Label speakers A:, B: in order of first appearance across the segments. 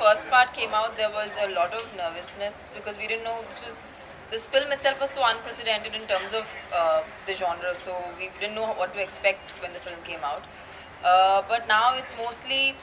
A: first part came out, there was a lot of nervousness because we didn't know this film itself was so unprecedented in terms of the genre. So we didn't know what to expect when the film came out. But now it's mostly,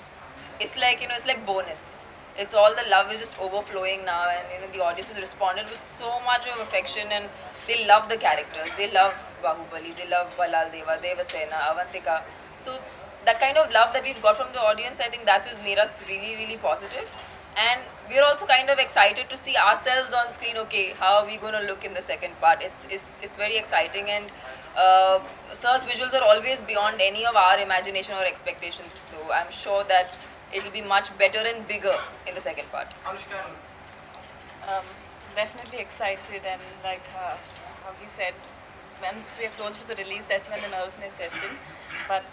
A: it's like bonus. It's all the love is just overflowing now, and the audience has responded with so much of affection, and they love the characters. They love Bahubali, they love Balal Deva, Devasena, Avantika. So that kind of love that we've got from the audience, I think that's just made us really, really positive. And we're also kind of excited to see ourselves on screen. Okay, how are we going to look in the second part? It's very exciting, and Sir's visuals are always beyond any of our imagination or expectations. So I'm sure that it'll be much better and bigger in the second part.
B: Anushka,
C: Definitely excited, and like how he said, once we are close to the release, that's when the nervousness sets in. But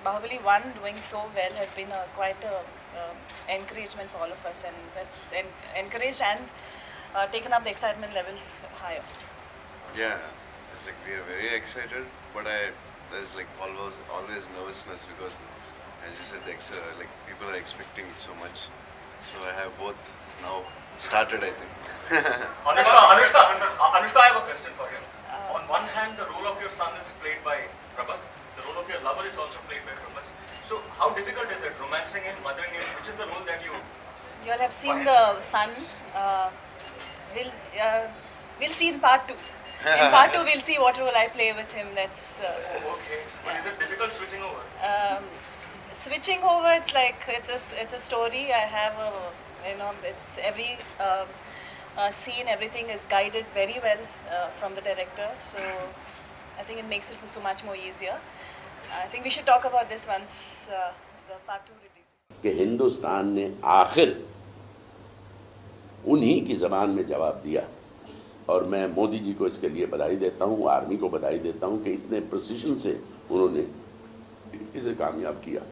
C: Bahubali 1 doing so well has been quite a encouragement for all of us, and that's encouraged and taken up the excitement levels higher.
D: Yeah, it's like we are very excited, but there's like always nervousness because, as you said, like people are expecting so much. So I have both now started, I think.
B: Anushka, I have a question for you. On one hand, the role of your son is played by Prabhas. The role of your lover is also played by Prabhas. So how difficult is it romancing him, mothering him? Which is the role that you?
C: You all have seen the son. We'll see in part 2. In part 2, we'll see what role I play with him. That's.
B: Okay. But is it difficult switching over?
C: Switching over, it's like it's a story. I have it's every scene, everything is guided very well from the director. So I think it makes it so much more easier. I think we should talk about this once the part 2 releases.
E: कि हिंदुस्तान ने आखिर उन्हीं की ज़बान में जवाब दिया, और मैं मोदी जी को इसके लिए बधाई देता हूँ, आर्मी को बधाई देता हूँ कि इतने प्रिसिशन से उन्होंने इसे कामयाब किया।